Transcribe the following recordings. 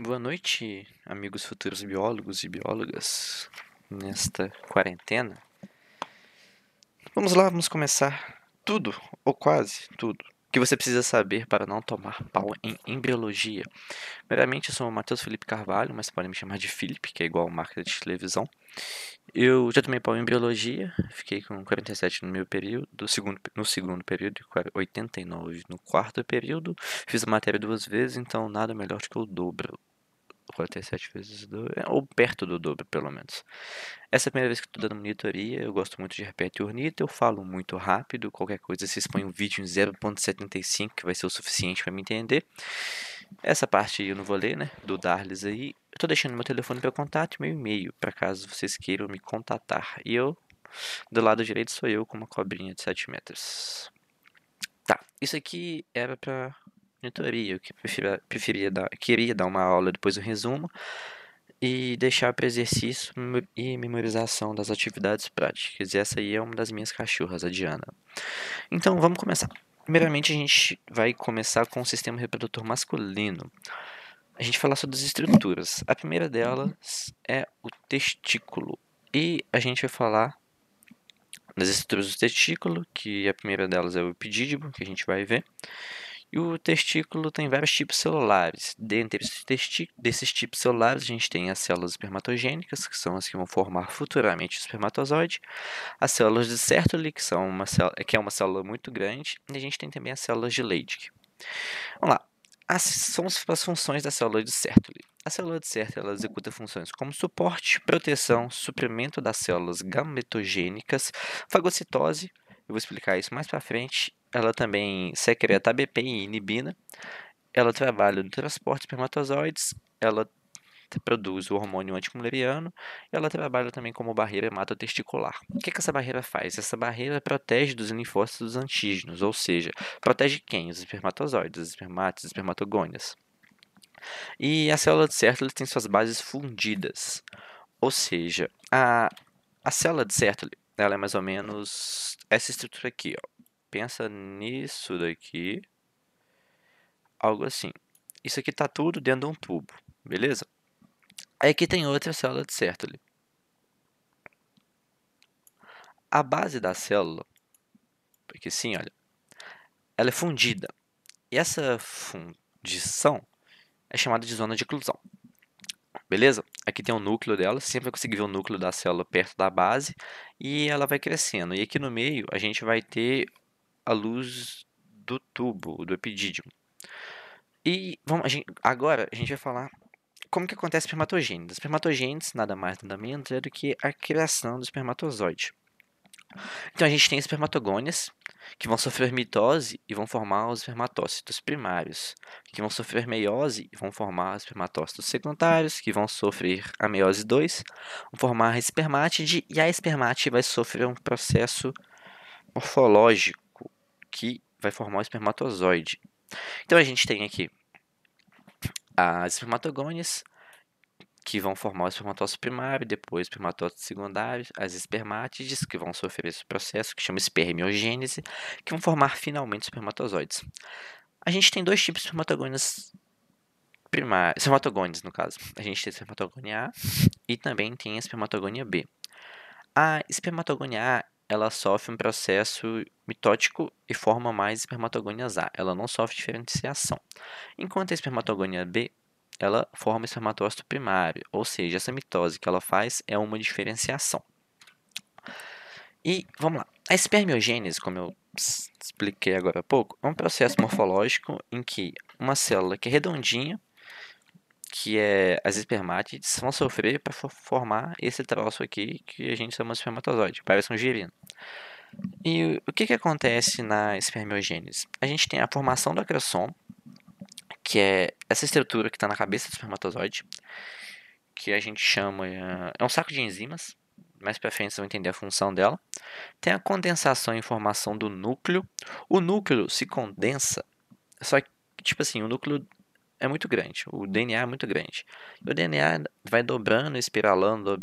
Boa noite, amigos futuros biólogos e biólogas, nesta quarentena. Vamos lá, vamos começar tudo, ou quase tudo, que você precisa saber para não tomar pau em embriologia. Primeiramente, eu sou o Matheus Felipe Carvalho, mas podem me chamar de Felipe, que é igual marca de televisão. Eu já tomei pau em embriologia, fiquei com 47 no meu período, no segundo período e 89 no quarto período. Fiz a matéria duas vezes, então nada melhor do que o dobro. 47 vezes 2, ou perto do dobro, pelo menos. Essa é a primeira vez que estou dando monitoria, eu gosto muito de herpete e ornita, eu falo muito rápido, qualquer coisa vocês põem um vídeo em 0.75 que vai ser o suficiente para me entender. Essa parte aí eu não vou ler, né, do Darles aí. Eu tô deixando meu telefone para contato e meu e-mail, para caso vocês queiram me contatar. E eu, do lado direito, sou eu com uma cobrinha de 7 metros. Tá, isso aqui era para monitoria, eu que queria dar uma aula depois do resumo e deixar para exercício e memorização das atividades práticas. E essa aí é uma das minhas cachorras, a Diana. Então, vamos começar. Primeiramente, a gente vai começar com o sistema reprodutor masculino. A gente vai falar sobre as estruturas. A primeira delas é o testículo. E a gente vai falar das estruturas do testículo, que a primeira delas é o epidídimo, que a gente vai ver. E o testículo tem vários tipos celulares. Dentre desses tipos celulares, a gente tem as células espermatogênicas, que são as que vão formar futuramente o espermatozoide. As células de Sertoli, que é uma célula muito grande. E a gente tem também as células de Leydig. Vamos lá. São as funções da célula de Sertoli. A célula de Sertoli ela executa funções como suporte, proteção, suprimento das células gametogênicas, fagocitose. Eu vou explicar isso mais para frente. Ela também secreta ABP e inibina. Ela trabalha no transporte de espermatozoides. Ela produz o hormônio antimuleriano. E ela trabalha também como barreira hematotesticular. O que essa barreira faz? Essa barreira protege dos linfócitos antígenos, ou seja, protege quem? Os espermatozoides, os espermátidos, os espermatogônias. E a célula de Sertoli tem suas bases fundidas, ou seja, a célula de Sertoli ela é mais ou menos essa estrutura aqui, ó. Pensa nisso daqui, algo assim. Isso aqui está tudo dentro de um tubo, beleza? Aí aqui tem outra célula de Sertoli. A base da célula, porque sim, olha, ela é fundida. E essa fundição é chamada de zona de oclusão. Beleza? Aqui tem o núcleo dela, você sempre vai conseguir ver o núcleo da célula perto da base e ela vai crescendo. E aqui no meio a gente vai ter a luz do tubo, do epidídimo. E agora a gente vai falar como que acontece a espermatogênese. A espermatogênese nada mais nada menos é do que a criação do espermatozoide. Então a gente tem espermatogônias que vão sofrer mitose e vão formar os espermatócitos primários, que vão sofrer meiose e vão formar os espermatócitos secundários, que vão sofrer a meiose 2, vão formar a espermátide e a espermátide vai sofrer um processo morfológico que vai formar o espermatozoide. Então a gente tem aqui as espermatogônias que vão formar o espermatócito primário, depois o espermatócito secundário, as espermátides, que vão sofrer esse processo, que chama espermiogênese, que vão formar finalmente os espermatozoides. A gente tem dois tipos de espermatogônias primários, espermatogônias no caso. A gente tem a espermatogônia A e também tem a espermatogônia B. A espermatogônia A, ela sofre um processo mitótico e forma mais espermatogônias A. Ela não sofre diferenciação. Enquanto a espermatogônia B, ela forma espermatócito primário, ou seja, essa mitose que ela faz é uma diferenciação. E vamos lá, a espermiogênese, como eu expliquei agora há pouco, é um processo morfológico em que uma célula que é redondinha, que é as espermátides, vão sofrer para formar esse troço aqui que a gente chama de espermatozoide, parece um girino. E o que acontece na espermiogênese? A gente tem a formação do acrossom, que é essa estrutura que está na cabeça do espermatozoide, que a gente chama. É um saco de enzimas. Mais pra frente vocês vão entender a função dela. Tem a condensação e formação do núcleo. O núcleo se condensa, só que, tipo assim, o núcleo é muito grande. O DNA é muito grande. E o DNA vai dobrando, espiralando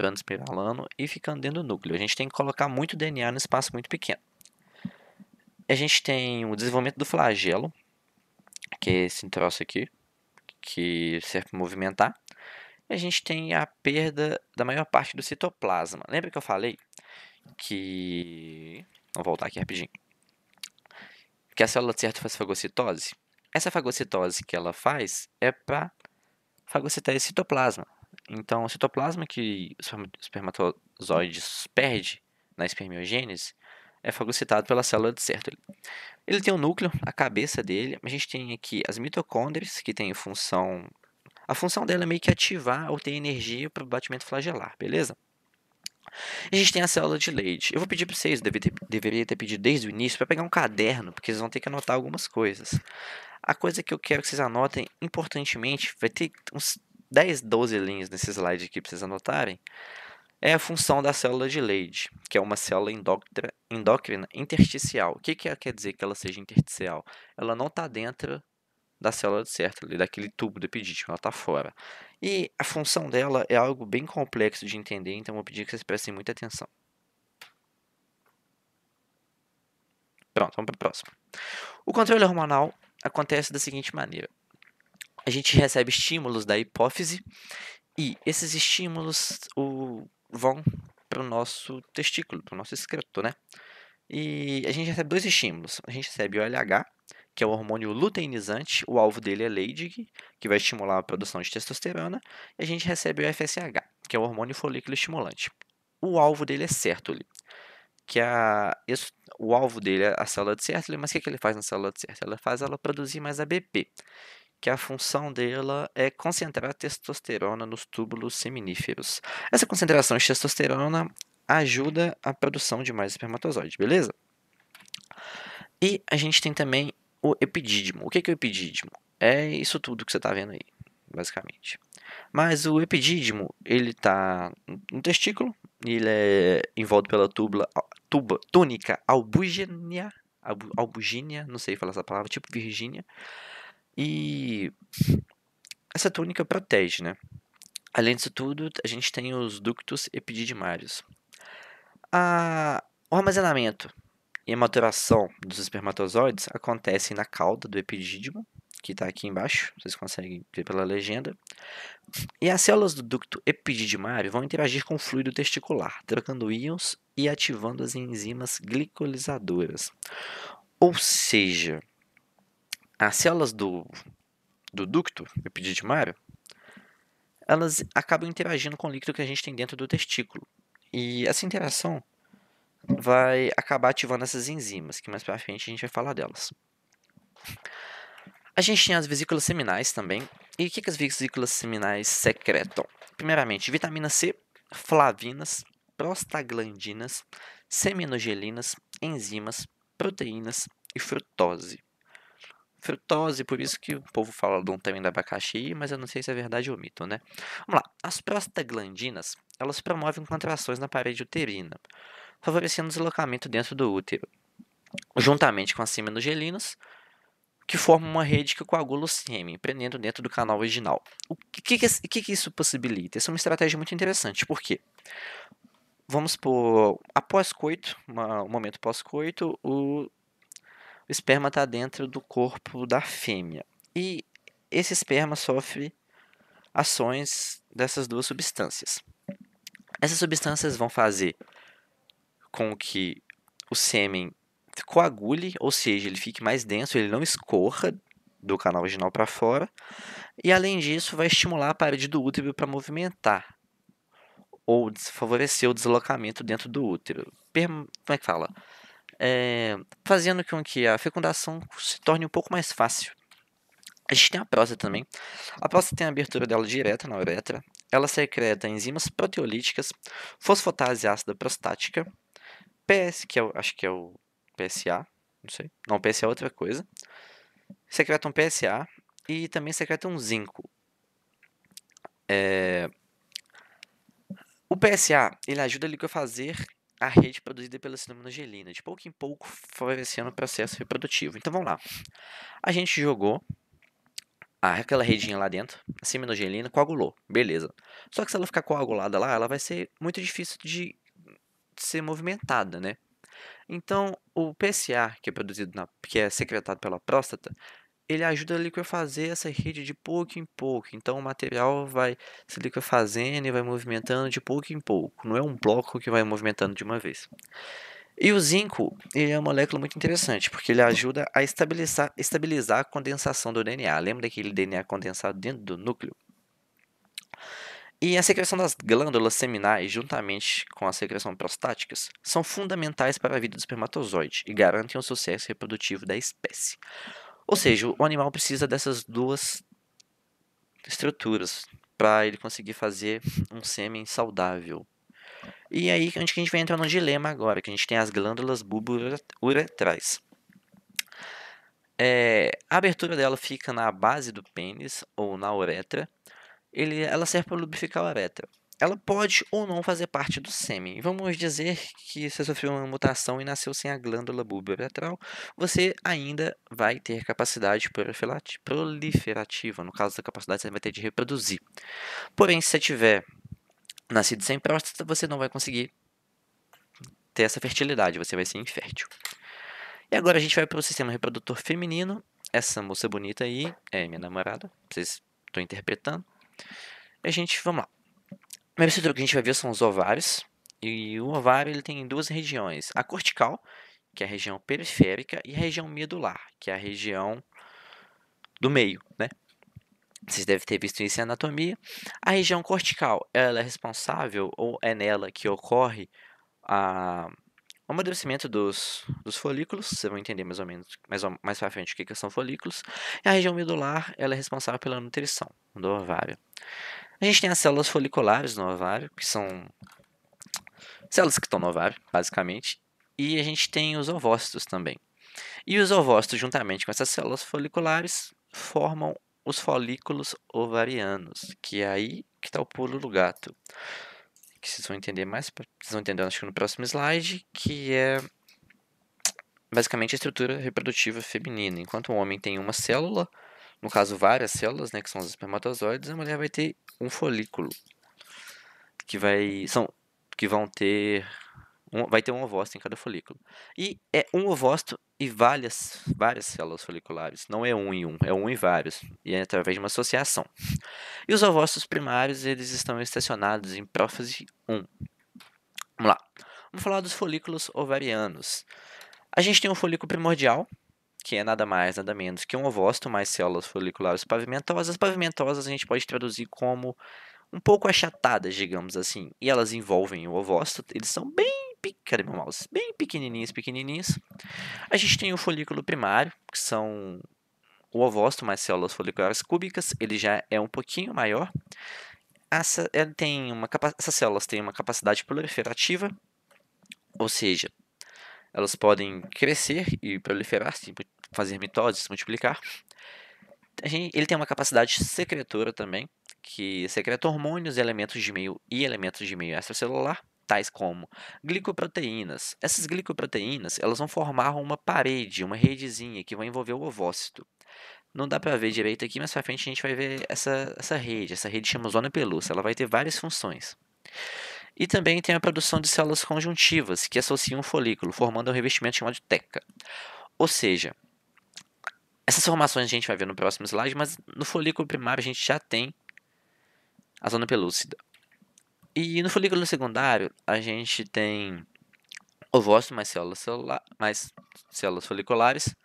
e ficando dentro do núcleo. A gente tem que colocar muito DNA no espaço muito pequeno. A gente tem o desenvolvimento do flagelo, que é esse troço aqui, que serve para movimentar. E a gente tem a perda da maior parte do citoplasma. Lembra que eu falei que... Vou voltar aqui rapidinho. Que a célula certa faz fagocitose? Essa fagocitose que ela faz é para fagocitar esse citoplasma. Então, o citoplasma que os espermatozoides perde na espermiogênese é fagocitado pela célula de Sertoli. Ele tem um núcleo, a cabeça dele. A gente tem aqui as mitocôndrias, que tem função... A função dela é meio que ativar ou ter energia para o batimento flagelar, beleza? E a gente tem a célula de Leydig. Eu vou pedir para vocês, deveria ter pedido desde o início, para pegar um caderno, porque vocês vão ter que anotar algumas coisas. A coisa que eu quero que vocês anotem, importantemente, vai ter uns 10, 12 linhas nesse slide aqui para vocês anotarem, é a função da célula de Leydig, que é uma célula endócrina intersticial. O que quer dizer que ela seja intersticial? Ela não está dentro da célula de Sertoli, daquele tubo do epidídimo, ela está fora. E a função dela é algo bem complexo de entender, então eu vou pedir que vocês prestem muita atenção. Pronto, vamos para o próximo. O controle hormonal acontece da seguinte maneira. A gente recebe estímulos da hipófise e esses estímulos vão para o nosso testículo, para o nosso excreto, né? E a gente recebe dois estímulos. A gente recebe o LH, que é o hormônio luteinizante, o alvo dele é Leydig, que vai estimular a produção de testosterona, e a gente recebe o FSH, que é o hormônio folículo estimulante. O alvo dele é Sertoli, que o alvo dele é a célula de Sertoli, mas o que ele faz na célula de Sertoli? Ela faz ela produzir mais ABP, que a função dela é concentrar testosterona nos túbulos seminíferos. Essa concentração de testosterona ajuda a produção de mais espermatozoide, beleza? E a gente tem também o epidídimo. O que é o epidídimo? É isso tudo que você está vendo aí, basicamente. Mas o epidídimo, ele está no testículo, ele é envolto pela túnica albugínea, não sei falar essa palavra, tipo Virgínia. E essa túnica protege, né? Além disso tudo, a gente tem os ductos epididimários. O armazenamento e a maturação dos espermatozoides acontecem na cauda do epidídimo, que está aqui embaixo, vocês conseguem ver pela legenda. E as células do ducto epididimário vão interagir com o fluido testicular, trocando íons e ativando as enzimas glicolizadoras. Ou seja, as células do ducto epididimário, elas acabam interagindo com o líquido que a gente tem dentro do testículo. E essa interação vai acabar ativando essas enzimas, que mais pra frente a gente vai falar delas. A gente tem as vesículas seminais também. E o que as vesículas seminais secretam? Primeiramente, vitamina C, flavinas, prostaglandinas, seminogelinas, enzimas, proteínas e frutose. Frutose, por isso que o povo fala de um também da abacaxi, mas eu não sei se é verdade ou mito, né? Vamos lá. As prostaglandinas, elas promovem contrações na parede uterina, favorecendo o deslocamento dentro do útero, juntamente com as seminogelinas, que formam uma rede que coagula o sêmen, prendendo dentro do canal vaginal. O que isso possibilita? Essa é uma estratégia muito interessante, por quê? Vamos por após coito, um momento pós-coito, o esperma está dentro do corpo da fêmea. E esse esperma sofre ações dessas duas substâncias. Essas substâncias vão fazer com que o sêmen coagule, ou seja, ele fique mais denso, ele não escorra do canal vaginal para fora. E além disso, vai estimular a parede do útero para movimentar ou favorecer o deslocamento dentro do útero. Como é que fala? Fazendo com que a fecundação se torne um pouco mais fácil. A gente tem a próstata também. A próstata tem a abertura dela direta na uretra. Ela secreta enzimas proteolíticas, fosfatase ácida prostática, PS, acho que é o PSA, não sei. Não, PSA é outra coisa. Secreta um PSA e também secreta um zinco. O PSA, ele ajuda a liquefazer a rede produzida pela seminogélina, de pouco em pouco favorecendo o processo reprodutivo. Então vamos lá. A gente jogou aquela redinha lá dentro, a seminogélina coagulou, beleza. Só que se ela ficar coagulada lá, ela vai ser muito difícil de ser movimentada, né? Então, o PSA, que é secretado pela próstata, ele ajuda a liquefazer essa rede de pouco em pouco. Então o material vai se liquefazendo e vai movimentando de pouco em pouco. Não é um bloco que vai movimentando de uma vez. E o zinco, ele é uma molécula muito interessante, porque ele ajuda a estabilizar a condensação do DNA. Lembra daquele DNA condensado dentro do núcleo? E a secreção das glândulas seminais, juntamente com a secreção prostáticas, são fundamentais para a vida do espermatozoide e garantem o sucesso reprodutivo da espécie. Ou seja, o animal precisa dessas duas estruturas para ele conseguir fazer um sêmen saudável. E aí onde que a gente vai entrar num dilema agora, que a gente tem as glândulas bulbo-uretrais. A abertura dela fica na base do pênis ou na uretra. Ela serve para lubrificar a uretra. Ela pode ou não fazer parte do sêmen. Vamos dizer que você sofreu uma mutação e nasceu sem a glândula bulbo-uretral, você ainda vai ter capacidade proliferativa. No caso da capacidade, você vai ter de reproduzir. Porém, se você tiver nascido sem próstata, você não vai conseguir ter essa fertilidade, você vai ser infértil. E agora a gente vai para o sistema reprodutor feminino. Essa moça bonita aí é minha namorada, vocês estão interpretando. E vamos lá. A primeira estrutura que a gente vai ver são os ovários. E o ovário ele tem duas regiões: a cortical, que é a região periférica, e a região medular, que é a região do meio, né? Vocês devem ter visto isso em anatomia. A região cortical, ela é responsável, ou é nela que ocorre o amadurecimento dos folículos. Vocês vão entender mais ou menos mais pra frente o que são folículos. E a região medular, ela é responsável pela nutrição do ovário. A gente tem as células foliculares no ovário, que são células que estão no ovário, basicamente. E a gente tem os ovócitos também. E os ovócitos, juntamente com essas células foliculares, formam os folículos ovarianos, que é aí que está o pulo do gato. Que vocês vão entender mais, vocês vão entender acho que no próximo slide, que é basicamente a estrutura reprodutiva feminina. Enquanto o homem tem uma célula, no caso várias células, né, que são os espermatozoides, a mulher vai ter um folículo, que vão ter vai ter um ovócito em cada folículo. E é um ovócito e várias células foliculares. Não é um em um, é um em vários. E é através de uma associação. E os ovócitos primários, eles estão estacionados em prófase 1. Vamos lá. Vamos falar dos folículos ovarianos. A gente tem um folículo primordial, que é nada mais, nada menos que um ovócito mais células foliculares pavimentosas. Pavimentosas a gente pode traduzir como um pouco achatadas, digamos assim. E elas envolvem o ovócito. Eles são cadê meu mouse? Bem pequenininhos. A gente tem o folículo primário, que são o ovócito mais células foliculares cúbicas. Ele já é um pouquinho maior. Essas células têm uma capacidade proliferativa, ou seja, elas podem crescer e proliferar, fazer mitose, se multiplicar. Ele tem uma capacidade secretora também, que secreta hormônios, elementos de meio extracelular, tais como glicoproteínas. Essas glicoproteínas, elas vão formar uma parede, uma redezinha que vai envolver o ovócito. Não dá para ver direito aqui, mas pra frente a gente vai ver essa rede. Essa rede chama zona pelúcida, ela vai ter várias funções. E também tem a produção de células conjuntivas, que associam um folículo, formando um revestimento chamado de teca. Ou seja, essas formações a gente vai ver no próximo slide, mas no folículo primário a gente já tem a zona pelúcida. E no folículo secundário a gente tem ovócito mais células foliculares.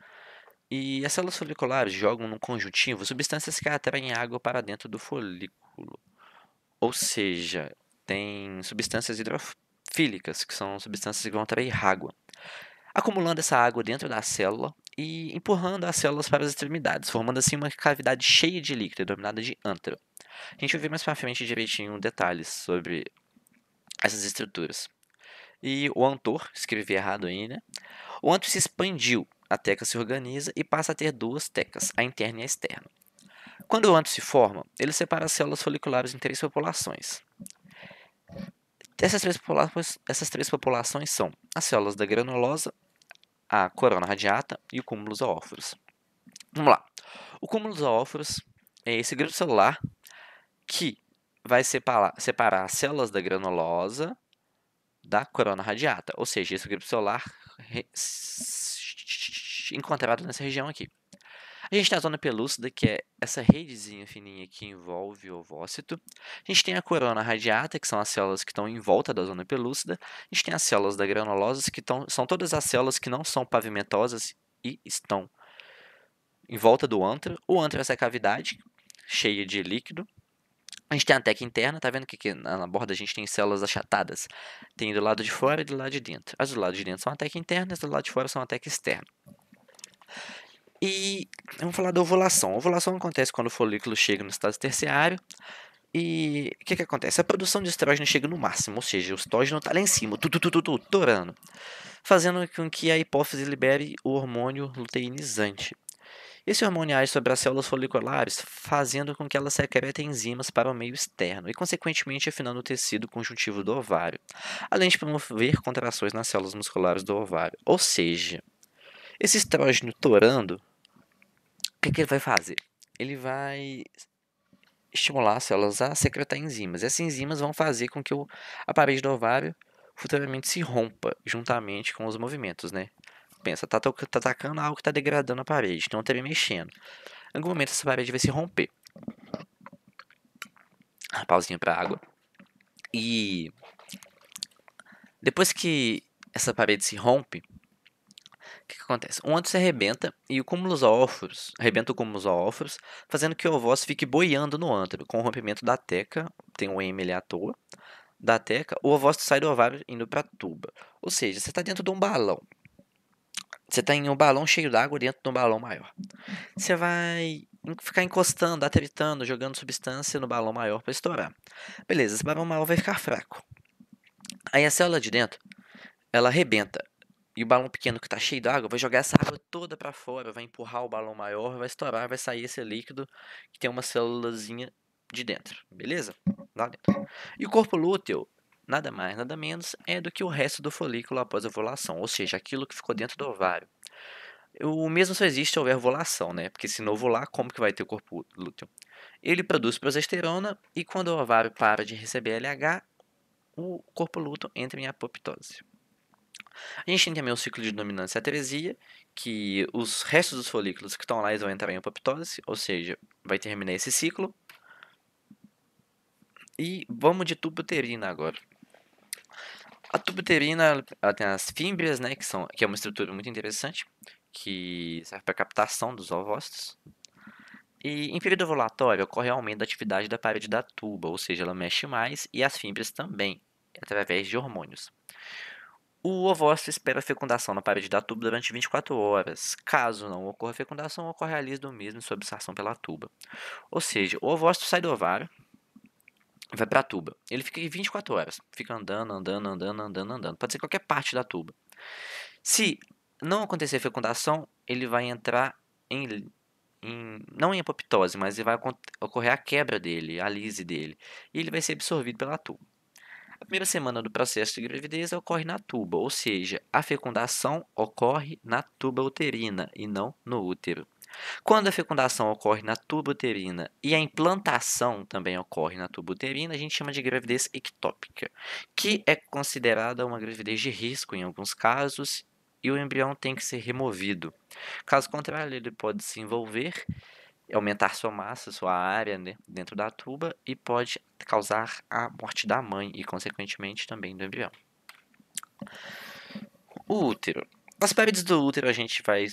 E as células foliculares jogam no conjuntivo substâncias que atraem água para dentro do folículo. Ou seja, tem substâncias hidrofílicas, que são substâncias que vão atrair água, acumulando essa água dentro da célula e empurrando as células para as extremidades, formando assim uma cavidade cheia de líquido, denominada de ântero. A gente vai ver mais para frente direitinho detalhes sobre essas estruturas. E o antor, escrevi errado aí, né? O antro se expandiu, a teca se organiza e passa a ter duas tecas, a interna e a externa. Quando o antro se forma, ele separa as células foliculares em três populações. Essas três populações são as células da granulosa, a corona radiata e o cúmulo óforos. Vamos lá. O cúmulo óforos é esse grupo celular que vai separar as células da granulosa da corona radiata, ou seja, esse grupo celular encontrado nessa região aqui. A gente tem a zona pelúcida, que é essa redezinha fininha que envolve o ovócito. A gente tem a corona radiata, que são as células que estão em volta da zona pelúcida. A gente tem as células da granulose, que são todas as células que não são pavimentosas e estão em volta do ântero. O ântero é essa cavidade cheia de líquido. A gente tem a teca interna, tá vendo que aqui na borda a gente tem células achatadas? Tem do lado de fora e do lado de dentro. As do lado de dentro são a teca interna, as do lado de fora são a teca externa. E vamos falar da ovulação. A ovulação acontece quando o folículo chega no estado terciário. E o que acontece? A produção de estrógeno chega no máximo, ou seja, o estrógeno está lá em cima, torando, fazendo com que a hipófise libere o hormônio luteinizante. Esse hormônio age sobre as células foliculares, fazendo com que elas secretem enzimas para o meio externo e, consequentemente, afinando o tecido conjuntivo do ovário, além de promover contrações nas células musculares do ovário. Ou seja, esse estrógeno torando, o que ele vai fazer? Ele vai estimular as células a secretar enzimas. Essas enzimas vão fazer com que a parede do ovário futuramente se rompa, juntamente com os movimentos, né? Pensa, tá atacando algo que está degradando a parede, então tá mexendo. Em algum momento essa parede vai se romper. Pausinha para água. E depois que essa parede se rompe, o que acontece? O ântero se arrebenta e o cúmulo zoóforos, arrebenta o cúmulo zoóforos, fazendo que o ovócito fique boiando no ântero. Com o rompimento da teca, tem um M ali à toa, da teca, o ovócito sai do ovário indo para a tuba. Ou seja, você está dentro de um balão. Você está em um balão cheio d'água dentro de um balão maior. Você vai ficar encostando, atritando, jogando substância no balão maior para estourar. Beleza, esse balão maior vai ficar fraco. Aí a célula de dentro, ela arrebenta. E o balão pequeno que está cheio d'água vai jogar essa água toda para fora, vai empurrar o balão maior, vai estourar, vai sair esse líquido que tem uma célulazinha de dentro, beleza? Lá dentro. E o corpo lúteo, nada mais, nada menos, é do que o resto do folículo após a ovulação, ou seja, aquilo que ficou dentro do ovário. O mesmo só existe se houver ovulação, né? Porque se não ovular, como que vai ter o corpo lúteo? Ele produz progesterona e quando o ovário para de receber LH, o corpo lúteo entra em apoptose. A gente tem também o ciclo de dominância e atresia, que os restos dos folículos que estão lá eles vão entrar em apoptose, ou seja, vai terminar esse ciclo. E vamos de tubo uterina agora. A tubo uterina ela tem as fímbrias, né, que é uma estrutura muito interessante, que serve para captação dos ovócitos. E em período ovulatório ocorre aumento da atividade da parede da tuba, ou seja, ela mexe mais, e as fímbrias também, através de hormônios. O ovócito espera a fecundação na parede da tuba durante 24 horas. Caso não ocorra fecundação, ocorre a lise do mesmo sob absorção pela tuba. Ou seja, o ovócito sai do ovário, vai para a tuba. Ele fica em 24 horas. Fica andando. Pode ser qualquer parte da tuba. Se não acontecer fecundação, ele vai entrar não em apoptose, mas vai ocorrer a quebra dele, a lise dele. E ele vai ser absorvido pela tuba. A primeira semana do processo de gravidez ocorre na tuba, ou seja, a fecundação ocorre na tuba uterina e não no útero. Quando a fecundação ocorre na tuba uterina e a implantação também ocorre na tuba uterina, a gente chama de gravidez ectópica, que é considerada uma gravidez de risco em alguns casos e o embrião tem que ser removido. Caso contrário, ele pode se envolver, aumentar sua massa, sua área, né, dentro da tuba e pode causar a morte da mãe e, consequentemente, também do embrião. O útero. Nas paredes do útero a gente vai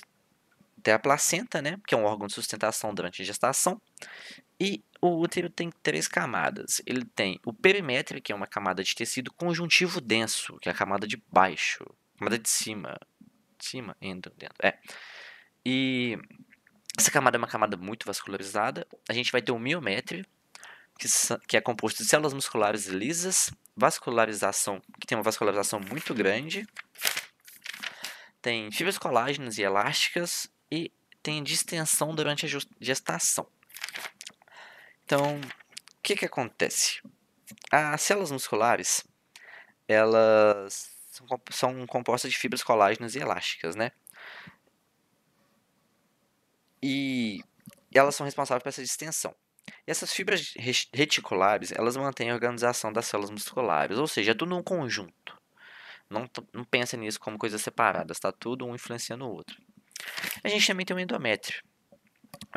ter a placenta, né, que é um órgão de sustentação durante a gestação. E o útero tem 3 camadas. Ele tem o perimétrio, que é uma camada de tecido conjuntivo denso, que é a camada de baixo, camada de cima, dentro. E essa camada é uma camada muito vascularizada. A gente vai ter o miométrio, que é composto de células musculares lisas, vascularização, que tem uma vascularização muito grande, tem fibras colágenas e elásticas e tem distensão durante a gestação. Então, o que acontece? As células musculares, elas são compostas de fibras colágenas e elásticas, né? E elas são responsáveis por essa distensão. E essas fibras reticulares, elas mantêm a organização das células musculares, ou seja, é tudo um conjunto. Não pensa nisso como coisas separadas, está tudo um influenciando o outro. A gente também tem o endométrio.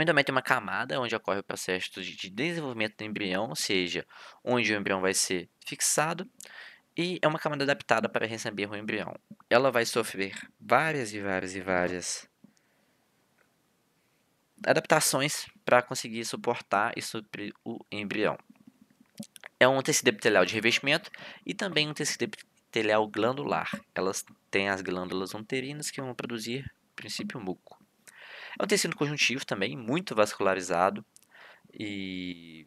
O endométrio é uma camada onde ocorre o processo de desenvolvimento do embrião, ou seja, onde o embrião vai ser fixado, e é uma camada adaptada para receber o embrião. Ela vai sofrer várias adaptações para conseguir suportar e suprir o embrião. É um tecido epitelial de revestimento e também um tecido epitelial glandular. Elas têm as glândulas uterinas que vão produzir, no princípio, muco. É um tecido conjuntivo também, muito vascularizado, e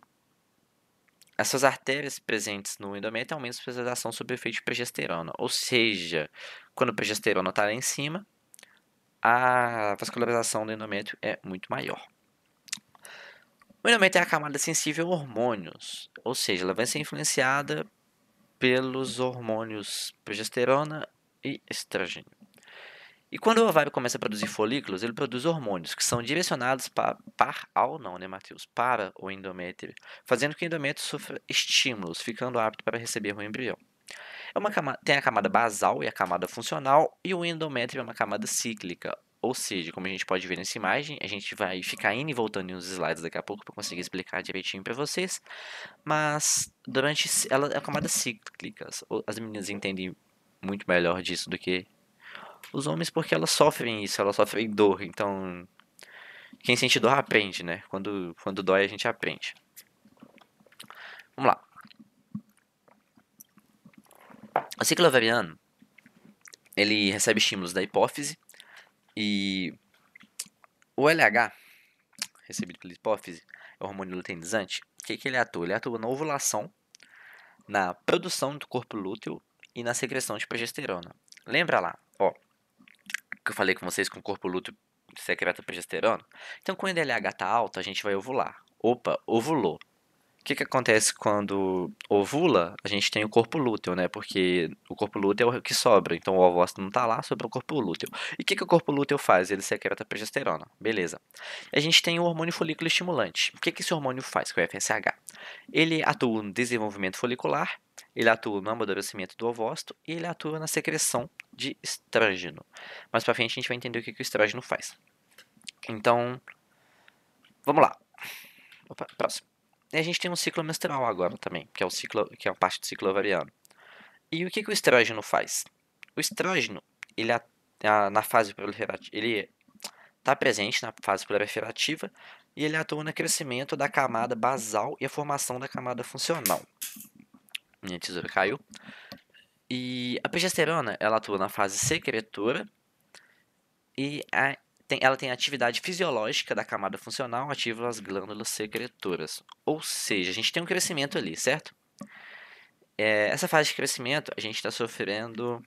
essas artérias presentes no endométrio aumentam a especialização sob o efeito de progesterona. Ou seja, quando a progesterona está lá em cima, a vascularização do endométrio é muito maior. O endométrio é a camada sensível a hormônios, ou seja, ela vai ser influenciada pelos hormônios progesterona e estrogênio. E quando o ovário começa a produzir folículos, ele produz hormônios que são direcionados para o endométrio, fazendo que o endométrio sofra estímulos, ficando apto para receber o embrião. Tem a camada basal e a camada funcional, e o endométrio é uma camada cíclica. Ou seja, como a gente pode ver nessa imagem, a gente vai ficar indo e voltando em uns slides daqui a pouco para conseguir explicar direitinho para vocês. Mas ela é uma camada cíclica. As meninas entendem muito melhor disso do que os homens, porque elas sofrem isso, elas sofrem dor. Então, quem sente dor aprende, né? Quando dói, a gente aprende. Vamos lá. O ciclo ovariano, ele recebe estímulos da hipófise, e o LH, recebido pela hipófise, é o hormônio luteinizante. O que ele atua? Ele atua na ovulação, na produção do corpo lúteo e na secreção de progesterona. Lembra lá, ó, que eu falei com vocês que o corpo lúteo secreta progesterona? Então, quando o LH está alto, a gente vai ovular. Opa, ovulou. O que acontece quando ovula? A gente tem o corpo lúteo, né? Porque o corpo lúteo é o que sobra. Então o ovócito não está lá, sobra o corpo lúteo. E o que o corpo lúteo faz? Ele secreta progesterona. Beleza. A gente tem o hormônio folículo estimulante. O que esse hormônio faz, que é o FSH? Ele atua no desenvolvimento folicular, ele atua no amadurecimento do ovócito e ele atua na secreção de estrógeno. Mais pra frente a gente vai entender o que o estrógeno faz. Então, vamos lá. Opa, próximo. E a gente tem um ciclo menstrual agora também, que é a parte do ciclo ovariano. E o que o estrógeno faz? O estrógeno, na fase proliferativa, ele está presente na fase proliferativa e ele atua no crescimento da camada basal e a formação da camada funcional. Minha tesoura caiu. E a progesterona, ela atua na fase secretora e ela tem a atividade fisiológica da camada funcional, ativa as glândulas secretoras. Ou seja, a gente tem um crescimento ali, certo? Essa fase de crescimento, a gente está sofrendo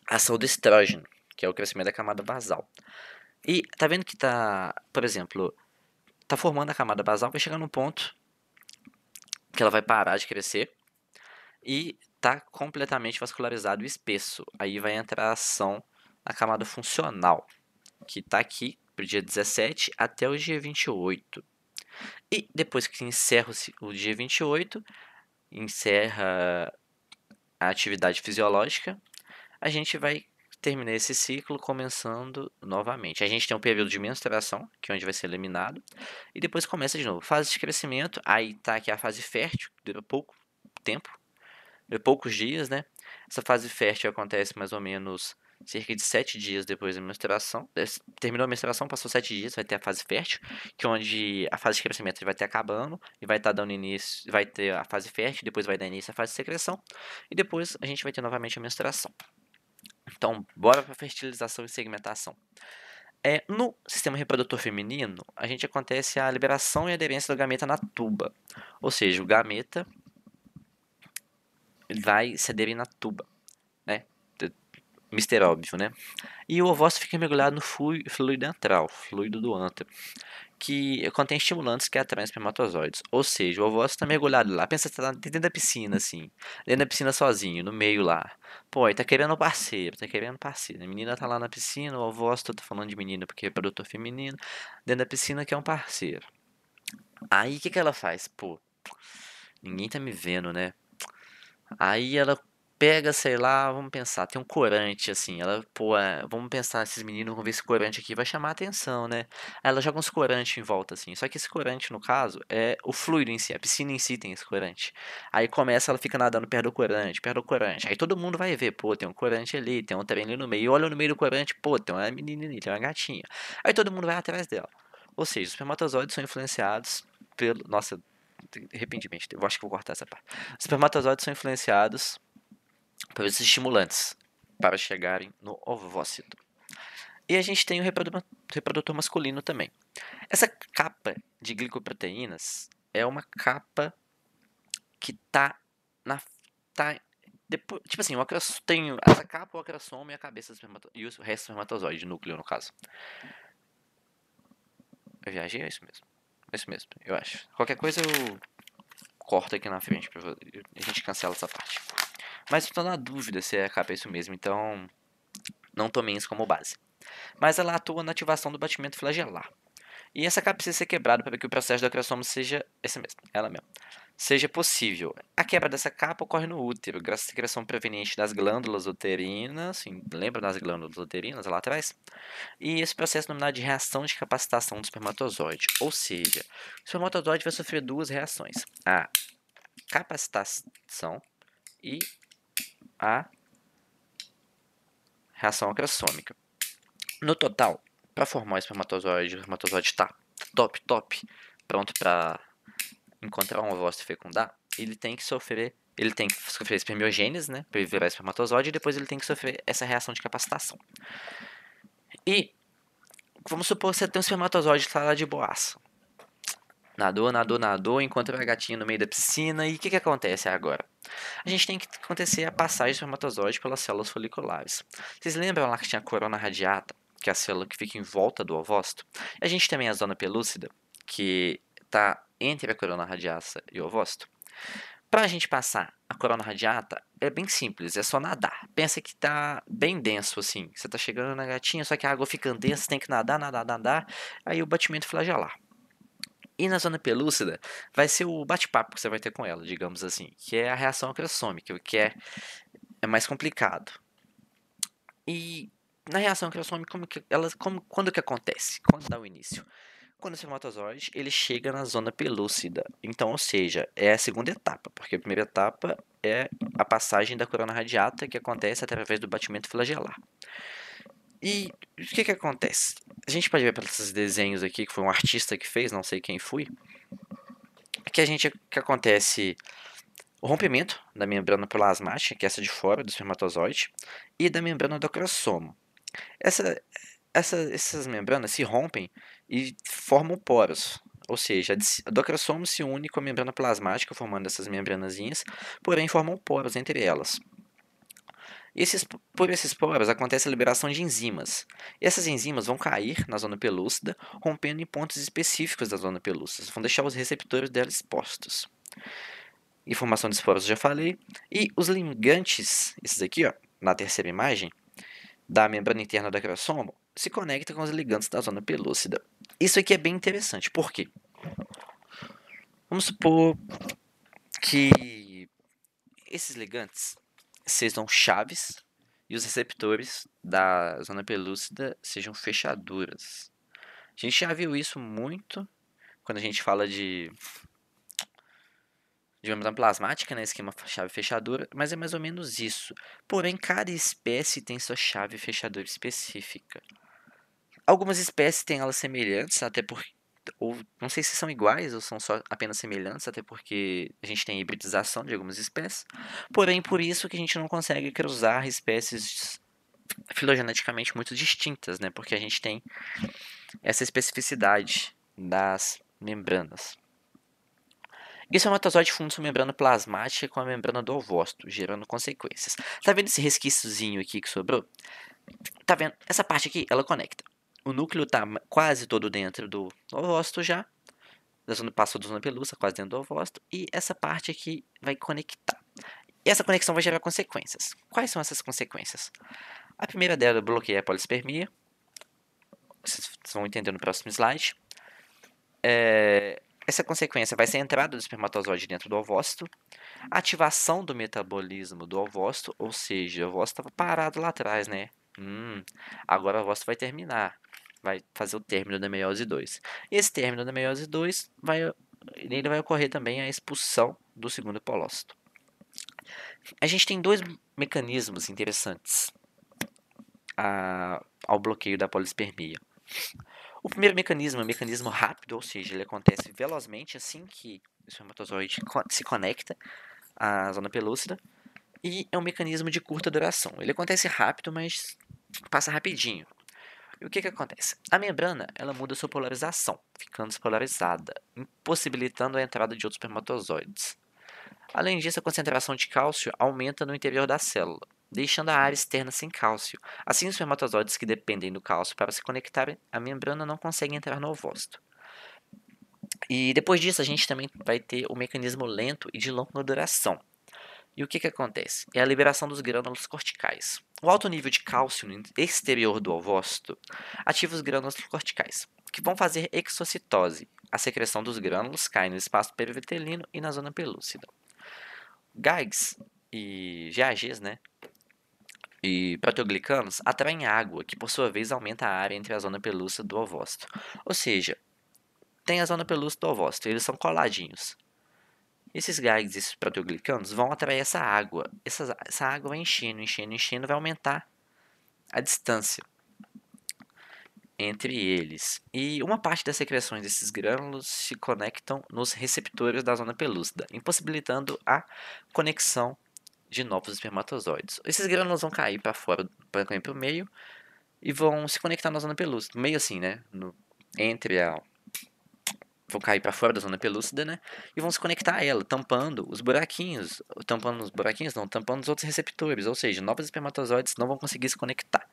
ação do estrógeno, que é o crescimento da camada basal. E tá vendo que tá, por exemplo, tá formando a camada basal, vai chegar num ponto que ela vai parar de crescer e tá completamente vascularizado e espesso. Aí vai entrar a ação na camada funcional, que tá aqui pro dia 17 até o dia 28. E depois que encerra o dia 28, encerra a atividade fisiológica, a gente vai terminar esse ciclo começando novamente. A gente tem um período de menstruação, que é onde vai ser eliminado, e depois começa de novo. Fase de crescimento, aí tá aqui a fase fértil, dura pouco tempo, dura poucos dias, né? Essa fase fértil acontece mais ou menos cerca de 7 dias depois da menstruação. Terminou a menstruação, passou 7 dias, vai ter a fase fértil, que é onde a fase de crescimento vai ter acabando e vai estar dando início, vai ter a fase fértil, depois vai dar início à fase de secreção e depois a gente vai ter novamente a menstruação. Então, bora para fertilização e segmentação. No sistema reprodutor feminino, a gente acontece a liberação e aderência do gameta na tuba. Ou seja, o gameta vai se aderir na tuba, né? Mister óbvio, né? E o ovócito fica mergulhado no fluido antral, fluido do antro, que contém estimulantes que atraem espermatozoides. Ou seja, o ovócito está mergulhado lá. Pensa que tá dentro da piscina, assim. Dentro da piscina sozinho, no meio lá. Pô, ele tá querendo parceiro, tá querendo parceiro. A menina tá lá na piscina, o ovócito, tô falando de menina porque é produtor feminino. Dentro da piscina que é um parceiro. Aí, o que ela faz? Pô, ninguém tá me vendo, né? Aí ela pega, sei lá, vamos pensar, tem um corante, assim, ela, pô, vamos pensar, esses meninos vão ver esse corante aqui, vai chamar a atenção, né? Aí ela joga uns corantes em volta, assim, só que esse corante, no caso, é o fluido em si, a piscina em si tem esse corante. Aí começa, ela fica nadando perto do corante, aí todo mundo vai ver, pô, tem um corante ali, tem um trem ali no meio, e olha no meio do corante, pô, tem uma menina ali, tem uma gatinha. Aí todo mundo vai atrás dela. Ou seja, os espermatozoides são influenciados pelo, nossa, arrependimente, eu acho que vou cortar essa parte. Os espermatozoides são influenciados por esses estimulantes para chegarem no ovócito. E a gente tem o reprodutor masculino também. Essa capa de glicoproteínas é uma capa que tá na. Tá depois, tipo assim, tem essa capa, o acrosoma e a cabeça do espermatozoide. E o resto do espermatozoide, núcleo no caso. Eu viajei? É isso mesmo. É isso mesmo, eu acho. Qualquer coisa eu corto aqui na frente. A gente cancela essa parte. Mas eu tô na dúvida se a capa é isso mesmo, então não tomem isso como base. Mas ela atua na ativação do batimento flagelar. E essa capa precisa ser quebrada para que o processo do acrosoma seja esse mesmo, ela mesma, seja possível. A quebra dessa capa ocorre no útero, graças à secreção proveniente das glândulas uterinas, assim, lembra das glândulas uterinas lá atrás? E esse processo é denominado de reação de capacitação do espermatozoide, ou seja, o espermatozoide vai sofrer duas reações, a capacitação e a reação acrossômica. No total, para formar o espermatozoide está top, pronto para encontrar um ovócito e fecundar, ele tem que sofrer espermiogênese, né, para ele virar espermatozoide, e depois ele tem que sofrer essa reação de capacitação. E vamos supor que você tem um espermatozoide que está lá de boaça. Nadou, encontrou a gatinha no meio da piscina, e o que acontece agora? A gente tem que acontecer a passagem do espermatozoide pelas células foliculares. Vocês lembram lá que tinha a corona radiata, que é a célula que fica em volta do ovócito? A gente também tem a zona pelúcida, que está entre a corona radiata e o ovócito. Para a gente passar a corona radiata, é bem simples, é só nadar. Pensa que tá bem denso assim. Você tá chegando na gatinha, só que a água fica densa, você tem que nadar, aí o batimento flagelar. E na zona pelúcida, vai ser o bate-papo que você vai ter com ela, digamos assim, que é a reação acrossômica, que é mais complicado. E na reação acrossômica, quando que acontece? Quando dá o início? Quando o espermatozoide ele chega na zona pelúcida. Então, ou seja, é a segunda etapa, porque a primeira etapa é a passagem da corona radiata, que acontece através do batimento flagelar. E o que acontece? A gente pode ver pelos desenhos aqui, que foi um artista que fez, não sei quem foi, que acontece o rompimento da membrana plasmática, que é essa de fora do espermatozoide, e da membrana do acrossomo. Essas membranas se rompem e formam poros. Ou seja, a do acrossomo se une com a membrana plasmática, formando essas membranazinhas, porém formam poros entre elas. Por esses poros acontece a liberação de enzimas. E essas enzimas vão cair na zona pelúcida, rompendo em pontos específicos da zona pelúcida, vão deixar os receptores dela expostos. Informação de esporos eu já falei. E os ligantes, esses aqui, ó, na terceira imagem, da membrana interna do acrossomo, se conectam com os ligantes da zona pelúcida. Isso aqui é bem interessante. Por quê? Vamos supor que esses ligantes sejam chaves e os receptores da zona pelúcida sejam fechaduras. A gente já viu isso muito quando a gente fala de membrana plasmática, né, esquema chave fechadura, mas é mais ou menos isso. Porém, cada espécie tem sua chave fechadura específica. Algumas espécies têm elas semelhantes, até porque ou não sei se são iguais ou são só apenas semelhantes, até porque a gente tem hibridização de algumas espécies. Porém, por isso que a gente não consegue cruzar espécies filogeneticamente muito distintas, né? Porque a gente tem essa especificidade das membranas. E o espermatozoide funde sua membrana plasmática com a membrana do ovócito, gerando consequências. Tá vendo esse resquíciozinho aqui que sobrou? Tá vendo? Essa parte aqui, ela conecta. O núcleo tá quase todo dentro do ovócito já. Passou da zona pelúcida, quase dentro do ovócito. E essa parte aqui vai conectar. E essa conexão vai gerar consequências. Quais são essas consequências? A primeira dela bloqueia a polispermia. Vocês vão entender no próximo slide. essa consequência vai ser a entrada do espermatozoide dentro do ovócito, ativação do metabolismo do ovócito, ou seja, o ovócito estava parado lá atrás, né? Agora o ovócito vai terminar, vai fazer o término da meiose 2. Esse término da meiose 2 nele vai ocorrer também a expulsão do segundo hipolócito. A gente tem dois mecanismos interessantes ao bloqueio da polispermia. O primeiro mecanismo é um mecanismo rápido, ou seja, ele acontece velozmente assim que o espermatozoide se conecta à zona pelúcida, e é um mecanismo de curta duração. Ele acontece rápido, mas passa rapidinho. E o que acontece? A membrana ela muda sua polarização, ficando despolarizada, impossibilitando a entrada de outros espermatozoides. Além disso, a concentração de cálcio aumenta no interior da célula, deixando a área externa sem cálcio. Assim, os espermatozoides que dependem do cálcio para se conectarem à membrana não conseguem entrar no ovócito. E depois disso, a gente também vai ter o mecanismo lento e de longa duração. E o que acontece? É a liberação dos grânulos corticais. O alto nível de cálcio no exterior do ovócito ativa os grânulos corticais, que vão fazer exocitose. A secreção dos grânulos cai no espaço perivitelino e na zona pelúcida. GAGs e GAGs, né? E proteoglicanos atraem água, que por sua vez aumenta a área entre a zona pelúcida do ovócito. Ou seja, tem a zona pelúcida do ovócito, eles são coladinhos. Esses GAGs e esses proteoglicanos vão atrair essa água. Essa água vai enchendo, vai aumentar a distância entre eles. E uma parte das secreções desses grânulos se conectam nos receptores da zona pelúcida, impossibilitando a conexão de novos espermatozoides. Esses grânulos vão cair para fora, vão cair para o meio e vão se conectar na zona pelúcida. No meio assim, né? Vão cair para fora da zona pelúcida, né? E vão se conectar a ela, tampando os buraquinhos. Tampando os outros receptores. Ou seja, novos espermatozoides não vão conseguir se conectar,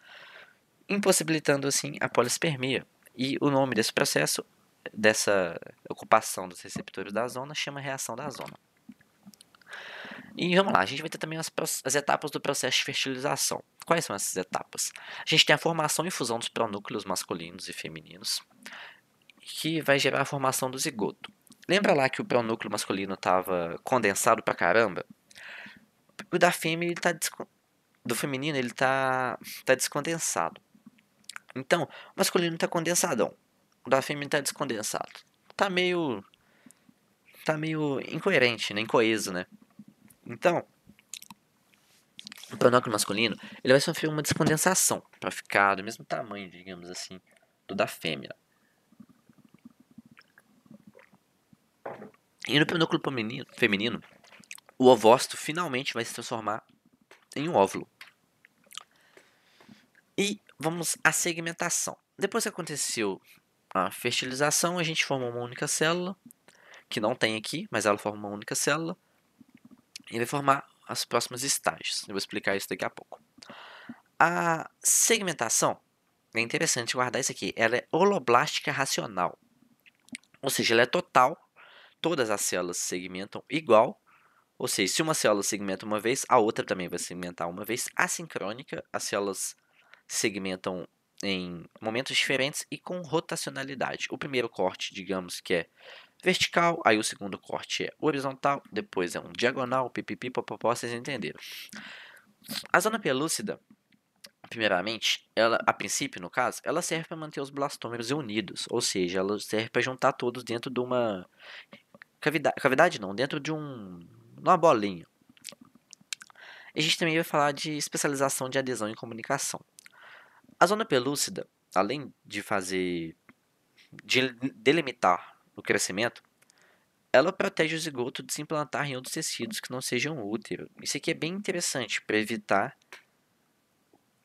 impossibilitando assim a polispermia. E o nome desse processo, dessa ocupação dos receptores da zona, chama reação da zona. E vamos lá, a gente vai ter também as etapas do processo de fertilização. Quais são essas etapas? A gente tem a formação e fusão dos pronúcleos masculinos e femininos, que vai gerar a formação do zigoto. Lembra lá que o pronúcleo masculino estava condensado pra caramba? O da fêmea, do feminino, ele tá descondensado. Então, o masculino tá condensadão. O da fêmea tá descondensado. Tá meio incoerente, né? Incoeso, né? Então, o pronúcleo masculino, ele vai sofrer uma descondensação para ficar do mesmo tamanho, digamos assim, do da fêmea. E no pronúcleo feminino, o ovócito finalmente vai se transformar em um óvulo. E vamos à segmentação. Depois que aconteceu a fertilização, a gente forma uma única célula, que não tem aqui, mas ela forma uma única célula, e vai formar os próximos estágios. Eu vou explicar isso daqui a pouco. A segmentação, é interessante guardar isso aqui, ela é holoblástica racional. Ou seja, ela é total, todas as células segmentam igual. Ou seja, se uma célula segmenta uma vez, a outra também vai segmentar uma vez. Assincrônica, as células segmentam em momentos diferentes e com rotacionalidade. O primeiro corte, digamos que é vertical, aí o segundo corte é horizontal, depois é um diagonal, pipipi, popopó, vocês entenderam. A zona pelúcida, primeiramente, ela, a princípio, no caso, ela serve para manter os blastômeros unidos, ou seja, ela serve para juntar todos dentro de uma cavidade não, dentro de uma bolinha. E a gente também vai falar de especialização de adesão e comunicação. A zona pelúcida, além de delimitar o crescimento, ela protege o zigoto de se implantar em outros tecidos que não sejam o útero. Isso aqui é bem interessante para evitar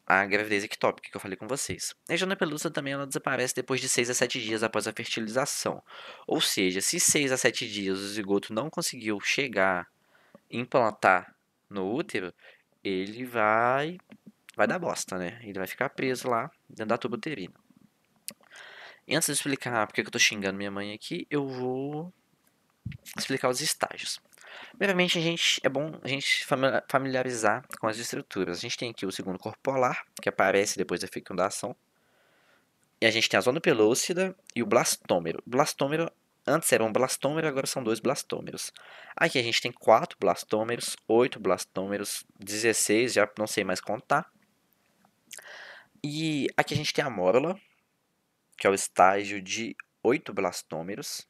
a gravidez ectópica que eu falei com vocês. A zona pelúcida também ela desaparece depois de 6 a 7 dias após a fertilização. Ou seja, se 6 a 7 dias o zigoto não conseguiu chegar e implantar no útero, ele vai dar bosta, né? Ele vai ficar preso lá dentro da tuba uterina. E antes de explicar porque eu tô xingando minha mãe aqui, eu vou explicar os estágios. Primeiramente, é bom a gente familiarizar com as estruturas. A gente tem aqui o segundo corpo polar, que aparece depois da fecundação. E a gente tem a zona pelúcida e o blastômero. O blastômero Antes era um blastômero, agora são 2 blastômeros. Aqui a gente tem 4 blastômeros, 8 blastômeros, 16, já não sei mais contar. E aqui a gente tem a mórula, que é o estágio de 8 blastômeros.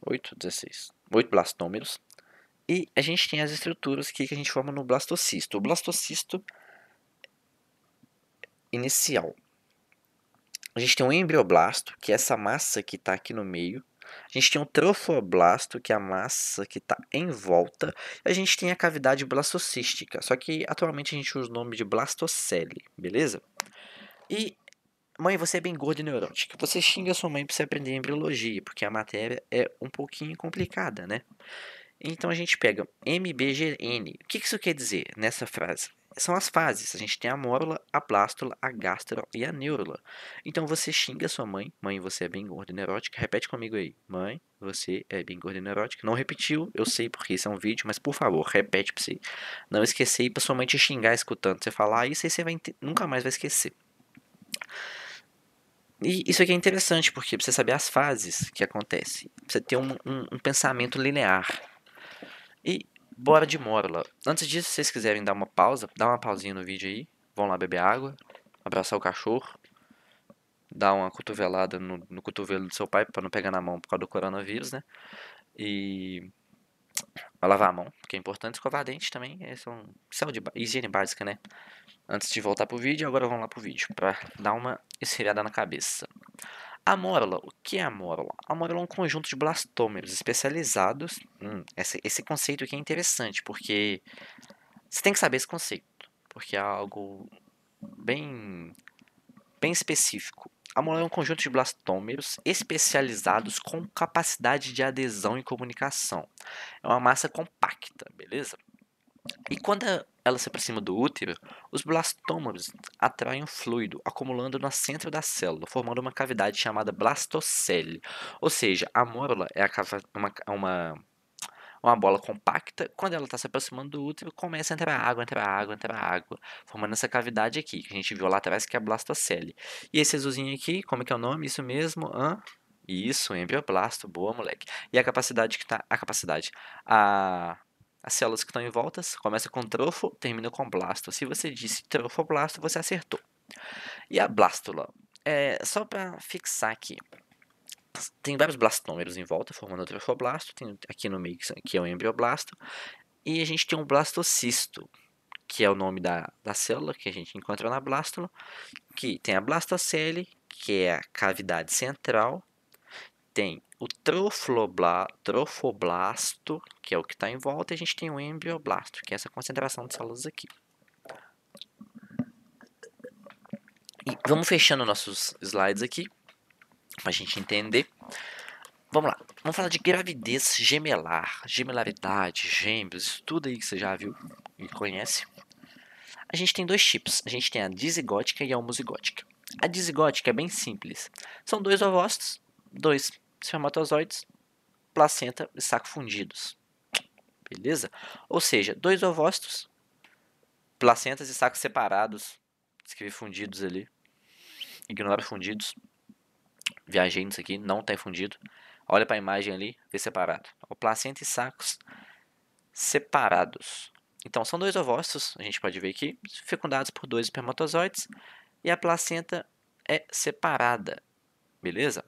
8, 16. 8 blastômeros. E a gente tem as estruturas que a gente forma no blastocisto. O blastocisto inicial. A gente tem um embrioblasto, que é essa massa que está aqui no meio. A gente tem um trofoblasto, que é a massa que está em volta. E a gente tem a cavidade blastocística, só que atualmente a gente usa o nome de blastocele, beleza? E, mãe, você é bem gorda e neurótica. Você xinga sua mãe para você aprender embriologia, porque a matéria é um pouquinho complicada, né? Então a gente pega MBGN. O que isso quer dizer nessa frase? São as fases. A gente tem a mórula, a blástula, a gástula e a neurula. Então você xinga sua mãe. Mãe, você é bem gorda e neurótica. Repete comigo aí. Mãe, você é bem gorda e neurótica. Não repetiu, eu sei porque isso é um vídeo, mas por favor, repete pra você não esquecer e pra sua mãe te xingar escutando você falar isso, aí você nunca mais vai esquecer. E isso aqui é interessante porque pra você saber as fases que acontecem. Pra você ter um pensamento linear. E bora de mórula. Antes disso, se vocês quiserem dar uma pausa, dá uma pausinha no vídeo aí. Vão lá beber água, abraçar o cachorro, dar uma cotovelada no cotovelo do seu pai para não pegar na mão por causa do coronavírus, né? E vai lavar a mão, porque é importante escovar dente também. Isso é higiene básica, né? Antes de voltar pro vídeo, agora vamos lá pro vídeo, pra dar uma esfriada na cabeça. A mórula, o que é a mórula? A mórula é um conjunto de blastômeros especializados. Esse conceito aqui é interessante, porque você tem que saber esse conceito, porque é algo bem, bem específico. A mórula é um conjunto de blastômeros especializados com capacidade de adesão e comunicação. É uma massa compacta, beleza? E quando ela se aproxima do útero, os blastômeros atraem o fluido, acumulando no centro da célula, formando uma cavidade chamada blastocele. Ou seja, a mórula é uma bola compacta. Quando ela está se aproximando do útero, começa a entrar água, entrar água, entrar água, formando essa cavidade aqui, que a gente viu lá atrás, que é a blastocele. E esse azulzinho aqui, como é que é o nome? Isso mesmo? Isso, embrioblasto. Boa, moleque. E a capacidade que tá... A capacidade... As células que estão em volta começa com trofo, termina com blasto. Se você disse trofoblasto, você acertou. E a blástula? Só para fixar aqui. Tem vários blastômeros em volta, formando o trofoblasto. Tem aqui no meio, que é o embrioblasto. E a gente tem um blastocisto, que é o nome da célula que a gente encontra na blástula. Que tem a blastocele, que é a cavidade central. Tem o trofoblasto, que é o que está em volta, e a gente tem o embrioblasto, que é essa concentração de células aqui. E vamos fechando nossos slides aqui, para a gente entender. Vamos lá, vamos falar de gravidez gemelar, gemelaridade, gêmeos, isso tudo aí que você já viu e conhece. A gente tem dois tipos, a gente tem a dizigótica e a homozigótica. A dizigótica é bem simples, são dois ovócitos, dois espermatozoides, placenta e saco fundidos. Beleza? Ou seja, dois ovócitos, placentas e sacos separados. Escrevi fundidos ali. Ignora fundidos. Viajei nisso aqui, não está fundido. Olha para a imagem ali, vê separado. O placenta e sacos separados. Então são dois ovócitos, a gente pode ver aqui, fecundados por dois espermatozoides. E a placenta é separada. Beleza?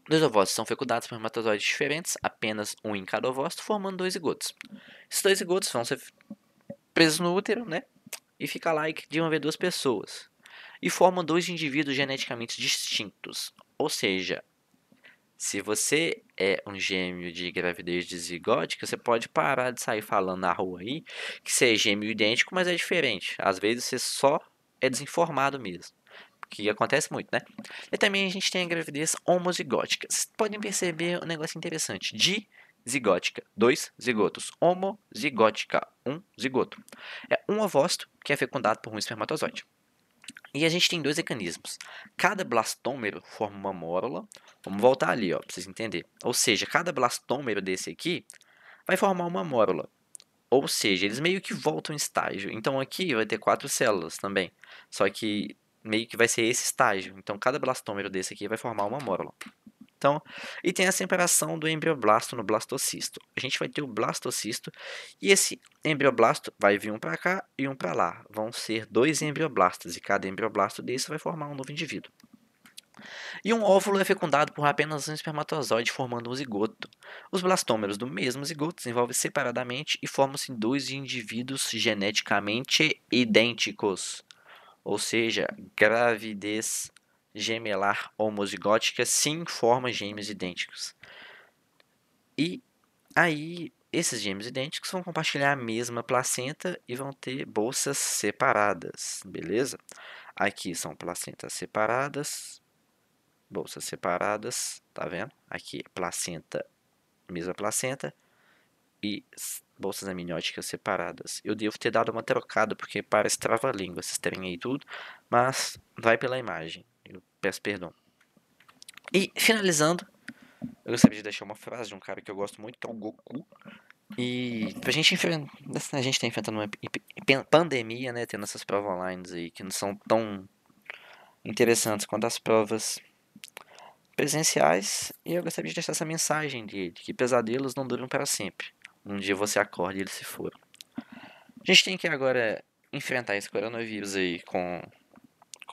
Dois ovócitos são fecundados por espermatozoides diferentes, apenas um em cada ovócito, formando dois zigotos. Esses dois zigotos vão ser presos no útero, né? E fica lá e criam ver duas pessoas. E formam dois indivíduos geneticamente distintos. Ou seja, se você é um gêmeo de gravidez dizigótica, você pode parar de sair falando na rua aí que você é gêmeo idêntico, mas é diferente. Às vezes você só é desinformado mesmo. Que acontece muito, né? E também a gente tem a gravidez homozigótica. Vocês podem perceber um negócio interessante. Dizigótica, dois zigotos. Homozigótica, um zigoto. É um ovócito que é fecundado por um espermatozoide. E a gente tem dois mecanismos. Cada blastômero forma uma mórula. Vamos voltar ali, ó, para vocês entenderem. Ou seja, cada blastômero desse aqui vai formar uma mórula. Ou seja, eles meio que voltam em estágio. Então aqui vai ter 4 células também. Só que meio que vai ser esse estágio. Então cada blastômero desse aqui vai formar uma mórula. Então, e tem a separação do embrioblasto no blastocisto. A gente vai ter o blastocisto e esse embrioblasto vai vir um para cá e um para lá. Vão ser 2 embrioblastos e cada embrioblasto desse vai formar um novo indivíduo. E um óvulo é fecundado por apenas um espermatozoide formando um zigoto. Os blastômeros do mesmo zigoto desenvolvem separadamente e formam-se 2 indivíduos geneticamente idênticos. Ou seja, gravidez gemelar homozigótica sim forma gêmeos idênticos. E aí, esses gêmeos idênticos vão compartilhar a mesma placenta e vão ter bolsas separadas, beleza? Aqui são placentas separadas, bolsas separadas, tá vendo? Aqui placenta, mesma placenta e bolsas amnióticas separadas. Eu devo ter dado uma trocada porque parece trava-língua, vocês terem aí tudo, mas vai pela imagem. Eu peço perdão. E finalizando, eu gostaria de deixar uma frase de um cara que eu gosto muito, que é o Goku. E pra gente enfrentar, a gente tá enfrentando uma pandemia, né, tendo essas provas online aí que não são tão interessantes quanto as provas presenciais, e eu gostaria de deixar essa mensagem dele, que pesadelos não duram para sempre. Um dia você acorda e eles se foram. A gente tem que agora enfrentar esse coronavírus aí com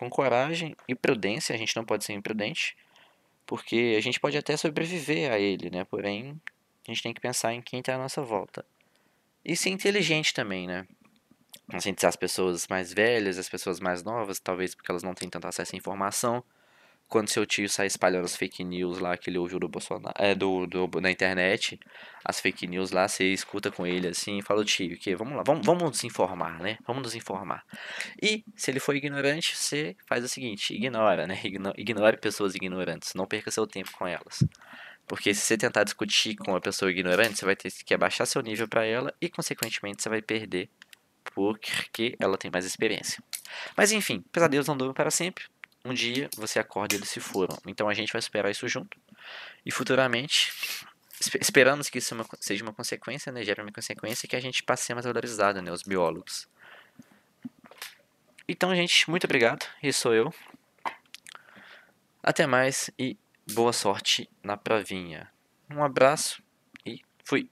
coragem e prudência, a gente não pode ser imprudente, porque a gente pode até sobreviver a ele, né? Porém, a gente tem que pensar em quem está à nossa volta. E ser inteligente também, né? Conscientizar as pessoas mais velhas, as pessoas mais novas, talvez porque elas não têm tanto acesso à informação. Quando seu tio sai espalhando as fake news lá que ele ouviu do Bolsonaro, na internet, as fake news lá, você escuta com ele assim e fala, tio, que vamos lá, vamos nos informar, né? Vamos nos informar. E se ele for ignorante, você faz o seguinte, ignora, né? Ignore pessoas ignorantes, não perca seu tempo com elas. Porque se você tentar discutir com uma pessoa ignorante, você vai ter que abaixar seu nível para ela e, consequentemente, você vai perder porque ela tem mais experiência. Mas enfim, pesadelos não duram para sempre. Um dia você acorda e eles se foram. Então a gente vai esperar isso junto. E futuramente, esperamos que isso seja uma consequência, né? Gere uma consequência que a gente passe a ser mais valorizado, né? Os biólogos. Então, gente, muito obrigado. Esse sou eu. Até mais e boa sorte na provinha. Um abraço e fui.